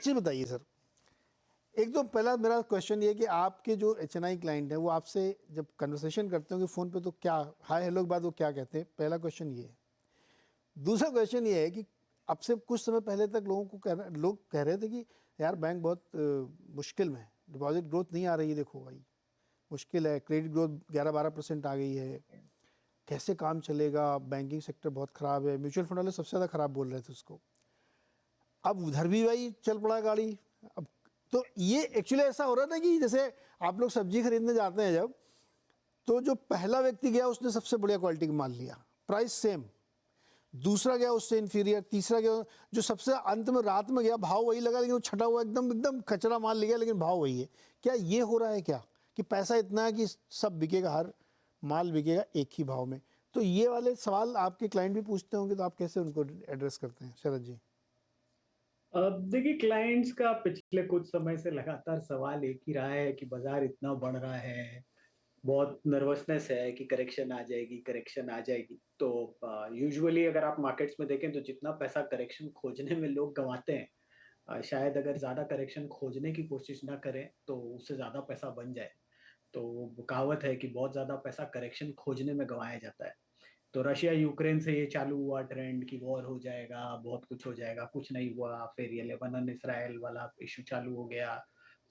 चीज़ बताइए सर, एक तो पहला मेरा क्वेश्चन ये है कि आपके जो HNI क्लाइंट हैं वो आपसे जब कन्वर्सेशन करते होंगे फ़ोन पे तो क्या हाय हेलो के बाद वो क्या कहते हैं, पहला क्वेश्चन ये है। दूसरा क्वेश्चन ये है कि अब से कुछ समय पहले तक लोग कह रहे थे कि यार बैंक बहुत मुश्किल में है, डिपॉजिट ग्रोथ नहीं आ रही है, देखो भाई मुश्किल है, क्रेडिट ग्रोथ 11-12% आ गई है, कैसे काम चलेगा, बैंकिंग सेक्टर बहुत ख़राब है, म्यूचुअल फंड वाले सबसे ज़्यादा ख़राब बोल रहे थे उसको। अब उधर भी भाई चल पड़ा गाड़ी। अब तो ये एक्चुअली ऐसा हो रहा था कि जैसे आप लोग सब्जी खरीदने जाते हैं जब, तो जो पहला व्यक्ति गया उसने सबसे बढ़िया क्वालिटी का माल लिया, प्राइस सेम, दूसरा गया उससे इन्फीरियर, तीसरा गया जो सबसे अंत में रात में गया भाव वही लगा, लेकिन वो छटा हुआ एकदम एकदम कचरा माल ले गया, लेकिन भाव वही है। क्या ये हो रहा है क्या कि पैसा इतना है कि सब बिकेगा, हर माल बिकेगा एक ही भाव में? तो ये वाले सवाल आपके क्लाइंट भी पूछते होंगे, तो आप कैसे उनको एड्रेस करते हैं शरद जी? अब देखिए, क्लाइंट्स का पिछले कुछ समय से लगातार सवाल एक ही रहा है कि बाजार इतना बढ़ रहा है, बहुत नर्वसनेस है कि करेक्शन आ जाएगी, करेक्शन आ जाएगी। तो यूजुअली अगर आप मार्केट्स में देखें तो जितना पैसा करेक्शन खोजने में लोग गंवाते हैं, शायद अगर ज्यादा करेक्शन खोजने की कोशिश ना करें तो उससे ज्यादा पैसा बन जाए। तो वो कहावत है कि बहुत ज्यादा पैसा करेक्शन खोजने में गंवाया जाता है। तो रशिया यूक्रेन से ये चालू हुआ ट्रेंड कि वॉर हो जाएगा, बहुत कुछ हो जाएगा, कुछ नहीं हुआ। फिर ये लेबनान इसराइल वाला इशू चालू हो गया,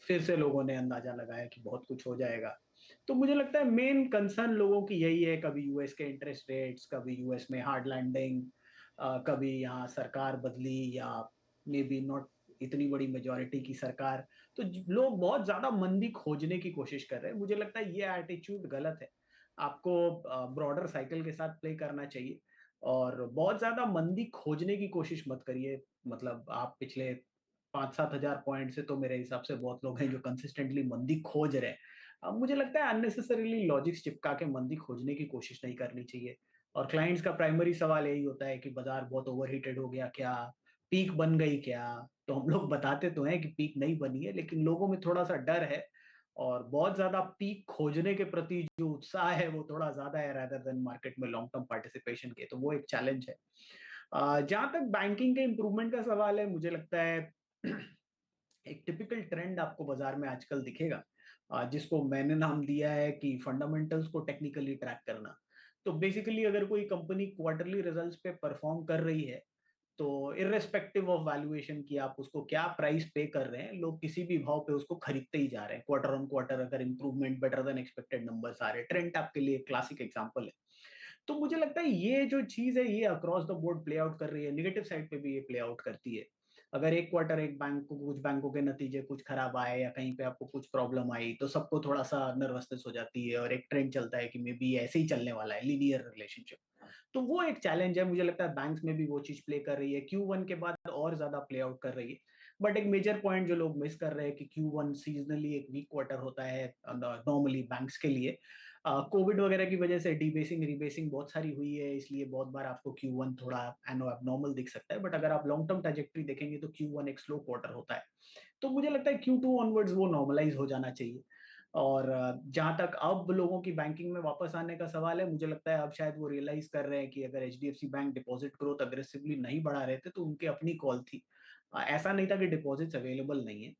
फिर से लोगों ने अंदाजा लगाया कि बहुत कुछ हो जाएगा। तो मुझे लगता है मेन कंसर्न लोगों की यही है, कभी यूएस के इंटरेस्ट रेट्स, कभी यूएस में हार्ड लैंडिंग, कभी यहाँ सरकार बदली, या मे बी नॉट इतनी बड़ी मेजोरिटी की सरकार। तो लोग बहुत ज्यादा मंदी खोजने की कोशिश कर रहे हैं। मुझे लगता है ये एटीट्यूड गलत है। आपको ब्रॉडर साइकिल के साथ प्ले करना चाहिए और बहुत ज्यादा मंदी खोजने की कोशिश मत करिए। मतलब आप पिछले 5-7 हजार पॉइंट से, तो मेरे हिसाब से बहुत लोग हैं जो कंसिस्टेंटली मंदी खोज रहे हैं। अब मुझे लगता है अननेसेसरीली लॉजिक्स चिपका के मंदी खोजने की कोशिश नहीं करनी चाहिए। और क्लाइंट्स का प्राइमरी सवाल यही होता है कि बाजार बहुत ओवरहीटेड हो गया क्या, पीक बन गई क्या? तो हम लोग बताते तो हैं कि पीक नहीं बनी है, लेकिन लोगों में थोड़ा सा डर है और बहुत ज्यादा पीक खोजने के प्रति जो उत्साह है वो थोड़ा ज्यादा है रादर देन मार्केट में लॉन्ग टर्म पार्टिसिपेशन के। तो वो एक चैलेंज है। जहां तक बैंकिंग के इंप्रूवमेंट का सवाल है, मुझे लगता है एक टिपिकल ट्रेंड आपको बाजार में आजकल दिखेगा, जिसको मैंने नाम दिया है कि फंडामेंटल्स को टेक्निकली ट्रैक करना। तो बेसिकली अगर कोई कंपनी क्वार्टरली रिजल्ट्स पे परफॉर्म कर रही है, तो इररेस्पेक्टिव ऑफ वैल्यूएशन की आप उसको क्या प्राइस पे कर रहे हैं, लोग किसी भी भाव पे उसको खरीदते ही जा रहे हैं। क्वार्टर ऑन क्वार्टर अगर improvement better than expected numbers आ रहे हैं, ट्रेंड आपके लिए क्लासिक एग्जांपल है। तो मुझे लगता है ये जो चीज है ये across the board play out कर रही है, निगेटिव साइड पे भी ये प्ले आउट करती है। अगर एक क्वार्टर एक बैंक को, कुछ बैंकों के नतीजे कुछ खराब आए या कहीं पे आपको कुछ प्रॉब्लम आई, तो सबको थोड़ा सा नर्वसनेस हो जाती है और एक ट्रेंड चलता है कि मे बी ऐसे ही चलने वाला है, लीनियर रिलेशनशिप। तो वो एक चैलेंज है। मुझे लगता है बैंक्स में भी वो चीज प्ले कर रही है, Q1 के बाद और ज्यादा प्ले आउट कर रही है। बट एक मेजर पॉइंट जो लोग मिस कर रहे हैं कि Q1 सीजनली एक वीक क्वार्टर होता है नॉर्मली बैंक्स के लिए। कोविड वगैरह की वजह से डीबेसिंग रीबेसिंग बहुत सारी हुई है, इसलिए बहुत बार आपको Q1 थोड़ा एबनॉर्मल दिख सकता है। बट अगर आप लॉन्ग टर्म ट्रैजेक्टरी देखेंगे तो Q1 एक स्लो क्वार्टर होता है। तो मुझे लगता है Q2 ऑनवर्ड्स वो नॉर्मलाइज हो जाना चाहिए। और जहां तक अब लोगों की बैंकिंग में वापस आने का सवाल है, मुझे लगता है अब शायद वो रियलाइज कर रहे हैं कि अगर HDFC bank deposit growth aggressively नहीं बढ़ा रहे थे तो उनकी अपनी कॉल थी। ऐसा नहीं था कि डिपॉजिट्स अवेलेबल नहीं है।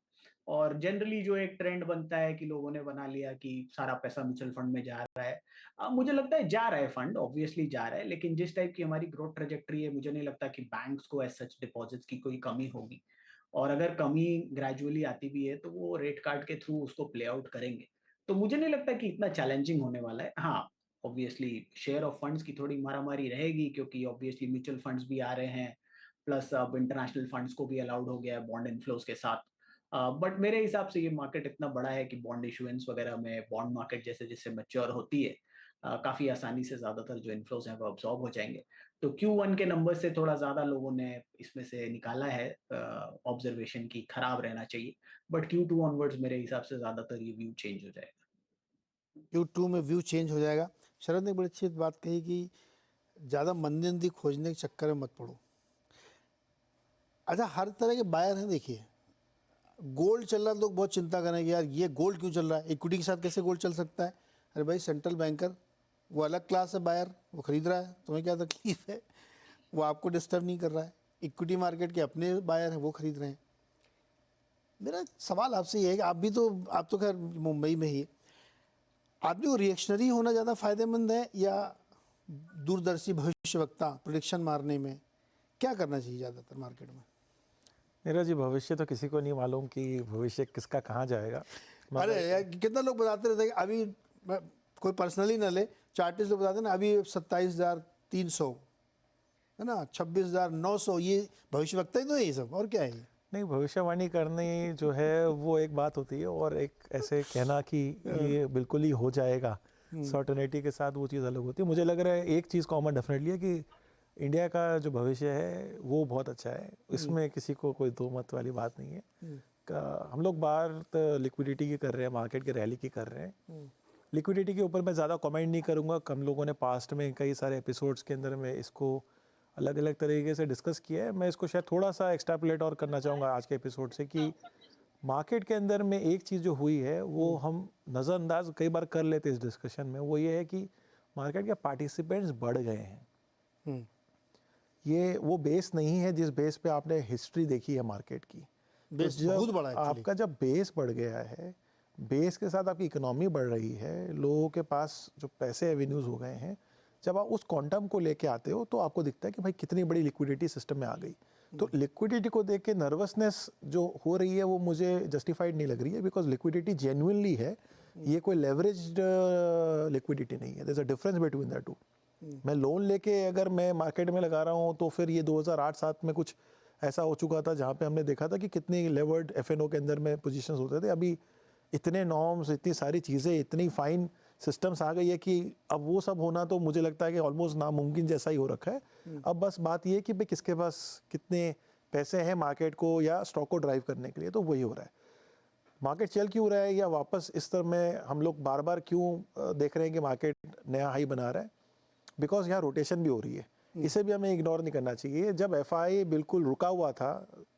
और जनरली जो एक ट्रेंड बनता है कि लोगों ने बना लिया कि सारा पैसा म्यूचुअल फंड में जा रहा है। मुझे लगता है जा रहा है, फंड ऑब्वियसली जा रहा है, लेकिन जिस टाइप की हमारी ग्रोथ ट्रेजेक्टरी है, मुझे नहीं लगता कि बैंक्स को एज सच डिपॉजिट्स की कोई कमी होगी। और अगर कमी ग्रेजुअली आती भी है तो वो रेट कार्ड के थ्रू उसको प्ले आउट करेंगे। तो मुझे नहीं लगता कि इतना चैलेंजिंग होने वाला है। हाँ, ऑब्वियसली शेयर ऑफ फंड्स की थोड़ी मारामारी रहेगी, क्योंकि ऑब्वियसली म्यूचुअल फंड्स भी आ रहे हैं, प्लस अब इंटरनेशनल फंड्स को भी अलाउड हो गया है बॉन्ड इनफ्लोज के साथ। बट मेरे हिसाब से ये मार्केट इतना बड़ा है कि बॉन्ड इशुएंस वगैरह में बॉन्ड मार्केट जैसे जैसे मैच्योर होती है, काफी आसानी से ज्यादातर जो इनफ्लोज हैं वो अब्सॉर्ब हो जाएंगे। तो Q1 के नंबर से थोड़ा ज्यादा लोगों ने इसमें से निकाला है ऑब्जर्वेशन की खराब रहना चाहिए। बट Q2 ऑनवर्ड्स मेरे हिसाब से ज्यादातर ये व्यू चेंज हो जाएगा। Q2 में व्यू चेंज हो जाएगा। शरद ने बड़ी अच्छी बात कही कि ज़्यादा मंदी मंदी खोजने के चक्कर में मत पड़ो। अच्छा, हर तरह के बायर हैं, देखिए गोल्ड चल रहा है, लोग बहुत चिंता करेंगे यार ये गोल्ड क्यों चल रहा है, इक्विटी के साथ कैसे गोल्ड चल सकता है? अरे भाई, सेंट्रल बैंकर वो अलग क्लास है, बायर वो खरीद रहा है, तुम्हें क्या तकलीफ है? वो आपको डिस्टर्ब नहीं कर रहा है। इक्विटी मार्केट के अपने बायर हैं, वो खरीद रहे हैं। मेरा सवाल आपसे ये है कि आप तो खैर मुंबई में ही, आदमी को रिएक्शनरी होना ज़्यादा फायदेमंद है या दूरदर्शी भविष्यवक्ता प्रेडिक्शन मारने में? क्या करना चाहिए ज़्यादातर मार्केट में? मेरा जी भविष्य तो किसी को नहीं मालूम कि भविष्य किसका कहाँ जाएगा। अरे यार, कितना लोग बताते रहते हैं कि अभी कोई पर्सनली ना ले, चार्टिस्ट लोग बताते हैं ना अभी 27,300 है ना, 26,900, ये भविष्यवक्ता ही तो है ये सब, और क्या है ये? नहीं, भविष्यवाणी करनी जो है वो एक बात होती है, और एक ऐसे कहना कि ये बिल्कुल ही हो जाएगा सर्टेनिटी के साथ, वो चीज़ अलग होती है। मुझे लग रहा है एक चीज़ कॉमन डेफिनेटली है कि इंडिया का जो भविष्य है वो बहुत अच्छा है, इसमें किसी को कोई दो मत वाली बात नहीं है। हम लोग बात लिक्विडिटी की कर रहे हैं, मार्केट की रैली की कर रहे हैं। लिक्विडिटी के ऊपर मैं ज़्यादा कमेंट नहीं करूँगा। हम लोगों ने पास्ट में कई सारे एपिसोड्स के अंदर में इसको अलग अलग तरीके से डिस्कस किया है। मैं इसको शायद थोड़ा सा एक्सट्रैपोलेट और करना चाहूँगा आज के एपिसोड से कि मार्केट के अंदर में एक चीज़ जो हुई है वो हम नज़रअंदाज कई बार कर लेते इस डिस्कशन में, वो ये है कि मार्केट के पार्टिसिपेंट्स बढ़ गए हैं। ये वो बेस नहीं है जिस बेस पे आपने हिस्ट्री देखी है मार्केट की। बेस तो बहुत बड़ा है actually। आपका जब बेस बढ़ गया है, बेस के साथ आपकी इकोनॉमी बढ़ रही है, लोगों के पास जो पैसे एवेन्यूज़ हो गए हैं, जब आप उस क्वांटम को लेके आते हो तो आपको दिखता है कि भाई कितनी बड़ी लिक्विडिटी सिस्टम में आ गई। तो लिक्विडिटी को देख के नर्वसनेस जो हो रही है वो मुझे जस्टिफाइड नहीं लग रही है, बिकॉज लिक्विडिटी जेन्युइनली है। ये कोई लेवरेज्ड लिक्विडिटी नहीं है। There is a difference between the two. मैं लोन लेके अगर मैं मार्केट में लगा रहा हूँ तो फिर ये 2008-7 में कुछ ऐसा हो चुका था जहाँ पे हमने देखा था कि कितने लेवर्ड एफएनओ के अंदर में पोजीशंस होते थे। अभी इतने नॉर्म्स, इतनी सारी चीज़ें, इतनी फाइन सिस्टम्स आ गई है कि अब वो सब होना तो मुझे लगता है कि ऑलमोस्ट नामुमकिन जैसा ही हो रखा है। अब बस बात ये है कि भाई किसके पास कितने पैसे हैं मार्केट को या स्टॉक को ड्राइव करने के लिए, तो वही हो रहा है। मार्केट चल क्यों रहा है या वापस इस तरह में हम लोग बार बार क्यों देख रहे हैं कि मार्केट नया हाई बना रहा है? बिकॉज यहाँ रोटेशन भी हो रही है, इसे भी हमें इग्नोर नहीं करना चाहिए। जब एफआई बिल्कुल रुका हुआ था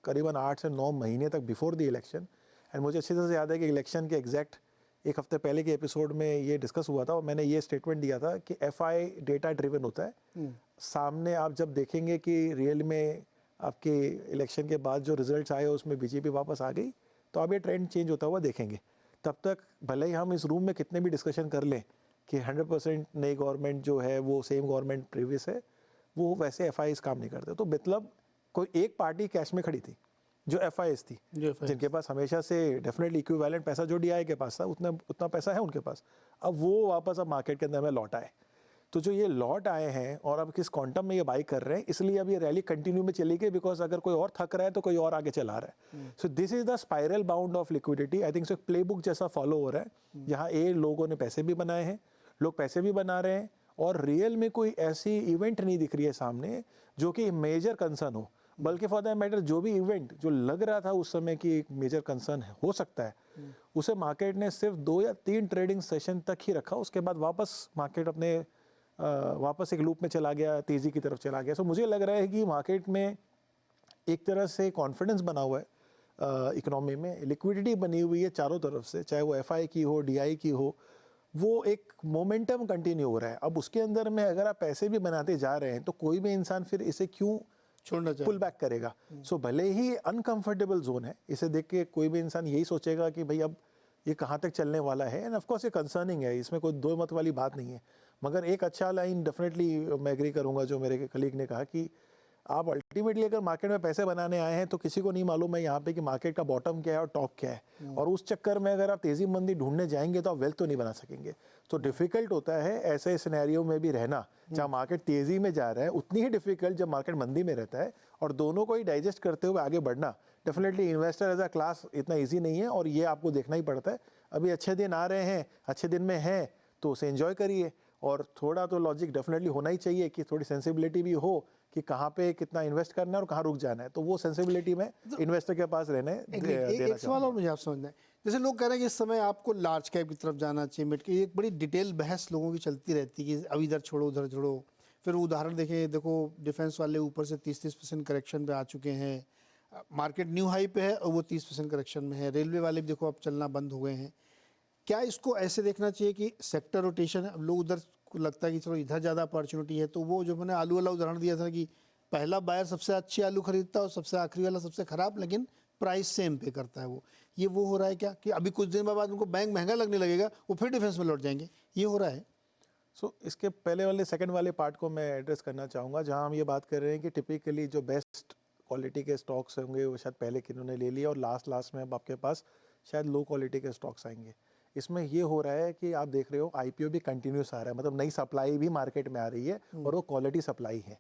करीबन 8 से 9 महीने तक बिफोर द इलेक्शन, एंड मुझे अच्छी तरह से याद है कि इलेक्शन के एग्जैक्ट एक हफ्ते पहले के एपिसोड में ये डिस्कस हुआ था और मैंने ये स्टेटमेंट दिया था कि एफआई डेटा ड्रिवन होता है। सामने आप जब देखेंगे कि रियल में आपके इलेक्शन के बाद जो रिजल्ट्स आए उसमें बीजेपी वापस आ गई, तो आप ये ट्रेंड चेंज होता हुआ देखेंगे। तब तक भले ही हम इस रूम में कितने भी डिस्कशन कर लें कि 100% नई गवर्नमेंट जो है वो सेम गवर्नमेंट प्रीवियस है, वो वैसे एफआईएस काम नहीं करते। तो मतलब कोई एक पार्टी कैश में खड़ी थी जो एफआईएस थी, जिनके पास हमेशा से डेफिनेटली इक्विवेलेंट पैसा जो डीआई के पास था उतना पैसा है उनके पास। अब वो वापस अब मार्केट के अंदर में लौट आए। तो जो ये लौट आए हैं और अब किस क्वांटम में ये बाई कर रहे हैं, इसलिए अब ये रैली कंटिन्यू में चली गई, बिकॉज अगर कोई और थक रहा है तो कोई और आगे चला रहा है। So this is the spiral bound of liquidity. I think so playbook जैसा फॉलो हो रहा है, जहाँ लोगों ने पैसे भी बनाए हैं, लोग पैसे भी बना रहे हैं, और रियल में कोई ऐसी इवेंट नहीं दिख रही है सामने जो कि मेजर कंसर्न हो। बल्कि फॉर दैट मैटर जो भी इवेंट जो लग रहा था उस समय कि एक मेजर कंसर्न हो सकता है, उसे मार्केट ने सिर्फ 2 या 3 ट्रेडिंग सेशन तक ही रखा। उसके बाद वापस मार्केट अपने वापस एक लूप में चला गया, तेज़ी की तरफ चला गया। सो मुझे लग रहा है कि मार्केट में एक तरह से कॉन्फिडेंस बना हुआ है इकोनॉमी में, लिक्विडिटी बनी हुई है चारों तरफ से, चाहे वो एफआई की हो, डीआई की हो, वो एक मोमेंटम कंटिन्यू हो रहा है। अब उसके अंदर में अगर आप पैसे भी बनाते जा रहे हैं तो कोई भी इंसान फिर इसे क्यों छोड़ना चाहिए, पुल बैक करेगा। सो भले ही अनकंफर्टेबल जोन है, इसे देख के कोई भी इंसान यही सोचेगा कि भाई अब ये कहाँ तक चलने वाला है, एंड ऑफ कोर्स ये कंसर्निंग है, इसमें कोई दो मत वाली बात नहीं है। मगर एक अच्छा लाइन डेफिनेटली मैं एग्री करूंगा जो मेरे कलीग ने कहा कि आप अल्टीमेटली अगर मार्केट में पैसे बनाने आए हैं तो किसी को नहीं मालूम है यहाँ पे कि मार्केट का बॉटम क्या है और टॉप क्या है, और उस चक्कर में अगर आप तेजी मंदी ढूंढने जाएंगे तो आप वेल्थ तो नहीं बना सकेंगे। तो डिफिकल्ट होता है ऐसे सिनेरियो में भी रहना, जहाँ मार्केट तेजी में जा रहा है, उतनी ही डिफिकल्ट जब मार्केट मंदी में रहता है, और दोनों को ही डाइजेस्ट करते हुए आगे बढ़ना definitely investor as a class इतना ईजी नहीं है, और ये आपको देखना ही पड़ता है। अभी अच्छे दिन आ रहे हैं, अच्छे दिन में हैं तो उसे एंजॉय करिए, और थोड़ा तो लॉजिक डेफिनेटली होना ही चाहिए कि थोड़ी सेंसिबिलिटी भी हो कि कहाँ पे कितना इन्वेस्ट करना है और कहाँ रुक जाना है। तो वो सेंसिबिलिटी में इन्वेस्टर के पास रहने एक सवाल और मुझे आप समझना है, जैसे लोग कह रहे हैं कि इस समय आपको लार्ज कैप की तरफ जाना चाहिए, मिड की, एक बड़ी डिटेल बहस लोगों की चलती रहती है कि अब इधर छोड़ो उधर छोड़ो। फिर उदाहरण देखें, देखो डिफेंस वाले ऊपर से 30% करेक्शन पे आ चुके हैं, मार्केट न्यू हाई पे है और वो 30% करेक्शन में है। रेलवे वाले भी देखो अब चलना बंद हो गए हैं। क्या इसको ऐसे देखना चाहिए कि सेक्टर रोटेशन है, अब लोग उधर को लगता है कि चलो इधर ज़्यादा अपॉर्चुनिटी है, तो वो जो मैंने आलू वाला उदाहरण दिया था कि पहला बायर सबसे अच्छी आलू खरीदता है और सबसे आखिरी वाला सबसे खराब, लेकिन प्राइस सेम पे करता है वो हो रहा है क्या कि अभी कुछ दिन बाद उनको बैंक महंगा लगने लगेगा, वो फिर डिफेंस में लौट जाएंगे, ये हो रहा है? इसके पहले वाले सेकंड वाले पार्ट को मैं एड्रेस करना चाहूँगा, जहाँ हम ये बात कर रहे हैं कि टिपिकली जो बेस्ट क्वालिटी के स्टॉक्स होंगे वो शायद पहले किन्होंने ले लिया और लास्ट में अब आपके पास शायद लो क्वालिटी के स्टॉक्स आएंगे। इसमें ये हो रहा है कि आप देख रहे हो आईपीओ भी कंटिन्यूस आ रहा है, मतलब नई सप्लाई भी मार्केट में आ रही है और वो क्वालिटी सप्लाई है,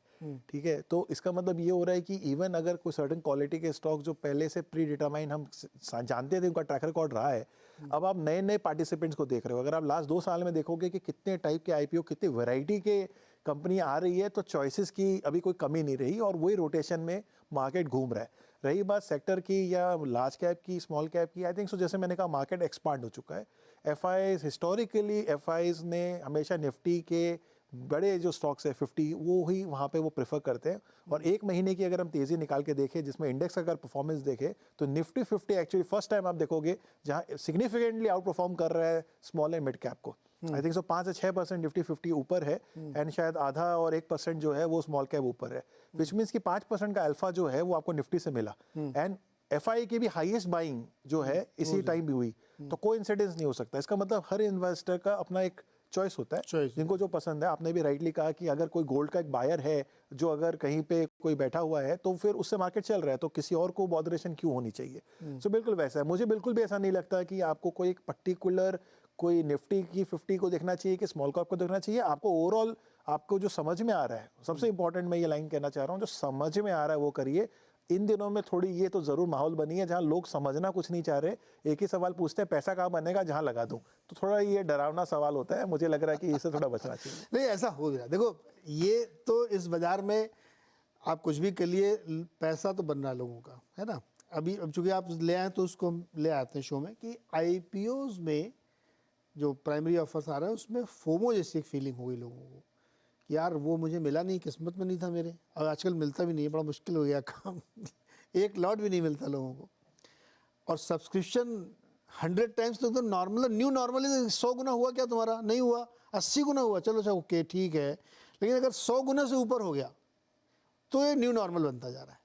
ठीक है। तो इसका मतलब ये हो रहा है कि इवन अगर कोई सर्टेन क्वालिटी के स्टॉक जो पहले से प्री डिटरमाइन हम जानते थे, उनका ट्रैक रिकॉर्ड रहा है, अब आप नए नए पार्टिसिपेंट्स को देख रहे हो। अगर आप लास्ट 2 साल में देखोगे कि कितने टाइप के आईपीओ, कितनी वैरायटी के कंपनी आ रही है, तो चॉइसेस की अभी कोई कमी नहीं रही और वही रोटेशन में मार्केट घूम रहा है। रही बात सेक्टर की या लार्ज कैप की, स्मॉल कैप की, आई थिंक सो जैसे मैंने कहा मार्केट एक्सपांड हो चुका है। एफआईज हिस्टोरिकली एफआईज ने हमेशा निफ्टी के बड़े जो स्टॉक्स है 50 वो ही वहाँ पे वो प्रेफर करते हैं। और एक महीने की अगर हम तेज़ी निकाल के देखें जिसमें इंडेक्स अगर परफॉर्मेंस देखें तो निफ्टी 50 एक्चुअली फर्स्ट टाइम आप देखोगे जहाँ सिग्निफिकेंटली आउट परफॉर्म कर रहा है स्मॉल एंड मिड कैप को। आई थिंक सो 5 से 6% निफ्टी 50 ऊपर है एंड शायद आधा और 1% जो है वो स्मॉल कैप ऊपर है, विच मीन्स कि 5% का अल्फा जो है वो आपको निफ्टी से मिला। एंड एफआई की भी हाईएस्ट बाइंग जो है इसी टाइम भी हुई, तो कोई इंसिडेंस नहीं हो सकता। इसका मतलब हर इन्वेस्टर का अपना एक चॉइस होता है, जिनको जो पसंद है। आपने भी राइटली कहा कि अगर कोई गोल्ड का एक बायर है जो अगर कहीं पे कोई बैठा हुआ है तो फिर उससे मार्केट चल रहा है, तो किसी और को बॉदरेशन क्यों होनी चाहिए। सो बिल्कुल वैसा है। मुझे बिल्कुल भी ऐसा नहीं लगता कि आपको कोई एक पर्टिकुलर कोई निफ्टी की 50 को देखना चाहिए कि स्मॉल कैप को देखना चाहिए। आपको ओवरऑल आपको जो समझ में आ रहा है, सबसे इंपॉर्टेंट मैं ये लाइन कहना चाह रहा हूँ, जो समझ में आ रहा है वो करिए। इन दिनों में थोड़ी ये तो ज़रूर माहौल बनी है जहाँ लोग समझना कुछ नहीं चाह रहे, एक ही सवाल पूछते हैं पैसा कहाँ बनेगा, जहाँ लगा दूँ। तो थोड़ा ये डरावना सवाल होता है, मुझे लग रहा है कि इससे थोड़ा बचना चाहिए। नहीं, ऐसा हो गया। देखो, ये तो इस बाजार में आप कुछ भी कर लिए, पैसा तो बन रहा है लोगों का, है ना। अभी अब चूंकि आप ले आए तो उसको हम ले आते हैं शो में कि आईपीओज में जो प्राइमरी ऑफर्स आ रहे हैं उसमें फोमो जैसी एक फीलिंग हो गई लोगों को कि यार वो मुझे मिला नहीं, किस्मत में नहीं था मेरे, और आजकल मिलता भी नहीं है, बड़ा मुश्किल हो गया काम एक लॉट भी नहीं मिलता लोगों को। और सब्सक्रिप्शन 100 टाइम्स तो एकदम नॉर्मल, न्यू नॉर्मल 100 गुना हुआ क्या तुम्हारा? नहीं हुआ, 80 गुना हुआ, चलो अच्छा ओके ठीक है। लेकिन अगर 100 गुना से ऊपर हो गया तो ये न्यू नॉर्मल बनता जा रहा है।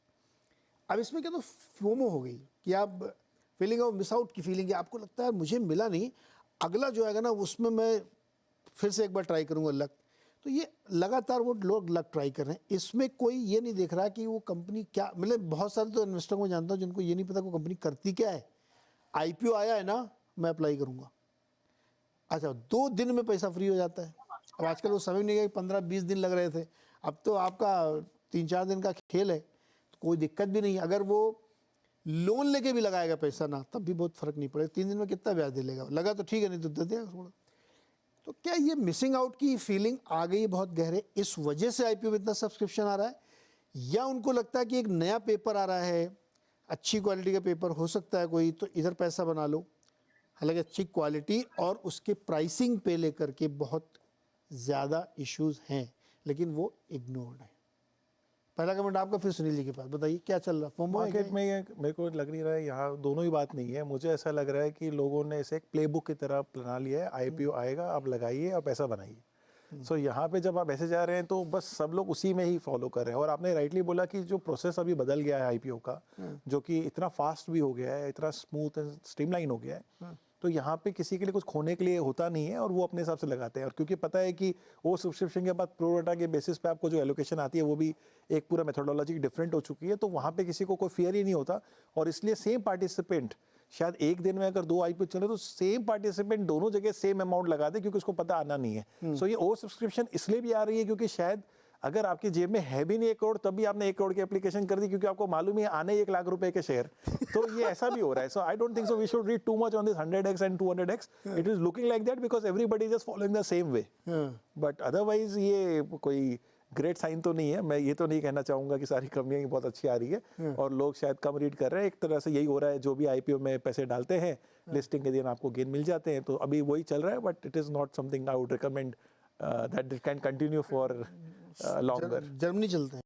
अब इसमें क्या, तो फोमो हो गई कि आप फीलिंग ऑफ मिस आउट की फीलिंग है, आपको लगता है मुझे मिला नहीं, अगला जो आएगा ना उसमें मैं फिर से एक बार ट्राई करूँगा लक। तो ये लगातार वो लोग लक ट्राई कर रहे हैं। इसमें कोई ये नहीं देख रहा कि वो कंपनी क्या, मतलब बहुत सारे तो इन्वेस्टर को जानता हूँ जिनको ये नहीं पता वो कंपनी करती क्या है। आईपीओ आया है ना, मैं अप्लाई करूँगा, अच्छा 2 दिन में पैसा फ्री हो जाता है। अब आजकल वो समय नहीं है कि 15-20 दिन लग रहे थे, अब तो आपका 3-4 दिन का खेल है, तो कोई दिक्कत भी नहीं। अगर वो लोन लेके भी लगाएगा पैसा ना, तब भी बहुत फर्क नहीं पड़ेगा। 3 दिन में कितना ब्याज दे लेगा, लगा तो ठीक है, नहीं तो दे देगा थोड़ा। तो क्या ये मिसिंग आउट की फीलिंग आ गई बहुत गहरे, इस वजह से आईपीओ में इतना सब्सक्रिप्शन आ रहा है, या उनको लगता है कि एक नया पेपर आ रहा है, अच्छी क्वालिटी का पेपर हो सकता है कोई, तो इधर पैसा बना लो। हालांकि अच्छी क्वालिटी और उसके प्राइसिंग पे लेकर के बहुत ज़्यादा इश्यूज हैं, लेकिन वो इग्नोर्ड है। पहला कमेंट आपका, फिर सुनील जी के पास। बताइए क्या चल रहा है फोमो मार्केट में? ये मेरे को लग नहीं रहा है, यहाँ दोनों ही बात नहीं है। मुझे ऐसा लग रहा है कि लोगों ने इसे एक प्लेबुक की तरह बना लिया है, आईपीओ आएगा आप लगाइए और पैसा बनाइए। सो यहाँ पे जब आप ऐसे जा रहे हैं तो बस सब लोग उसी में ही फॉलो कर रहे हैं। और आपने राइटली बोला कि जो प्रोसेस अभी बदल गया है आईपीओ का, जो कि इतना फास्ट भी हो गया है, इतना स्मूथ एंड स्ट्रीमलाइन हो गया है, तो यहाँ पे किसी के लिए कुछ खोने के लिए होता नहीं है और वो अपने हिसाब से लगाते हैं। और क्योंकि पता है कि वो सब्सक्रिप्शन के बाद प्रोरेटा के बेसिस पे आपको जो एलोकेशन आती है वो भी एक पूरा मेथोडोलॉजी डिफरेंट हो चुकी है, तो वहाँ पे किसी को कोई फियर ही नहीं होता। और इसलिए सेम पार्टिसिपेंट शायद एक दिन में अगर 2 आईपीओ चले तो सेम पार्टिसिपेंट दोनों जगह सेम अमाउंट लगा दे, क्योंकि उसको पता आना नहीं है। सो ये ओवर सब्सक्रिप्शन इसलिए भी आ रही है क्योंकि शायद अगर आपकी जेब में है भी नहीं 1 करोड़, तब भी आपने 1 करोड़ की एप्लीकेशन कर दी, क्योंकि आपको मालूम ही आने 1 लाख रुपए के शेयर। तो ये ऐसा भी हो रहा है। So I don't think so we should read too much on this 100x and 200x। It is looking like that because everybody is just following the same way, but otherwise ये कोई great sign तो नहीं है। मैं ये तो नहीं कहना चाहूंगा कि सारी कंपनियां बहुत अच्छी आ रही है और लोग शायद कम रीड कर रहे हैं। एक तरह से यही हो रहा है, जो भी आईपीओ में पैसे डालते हैं लिस्टिंग के दिन आपको गेन मिल जाते हैं, तो अभी वही चल रहा है। But it is not something I would recommend that it can continue for longer. Germany चलते हैं।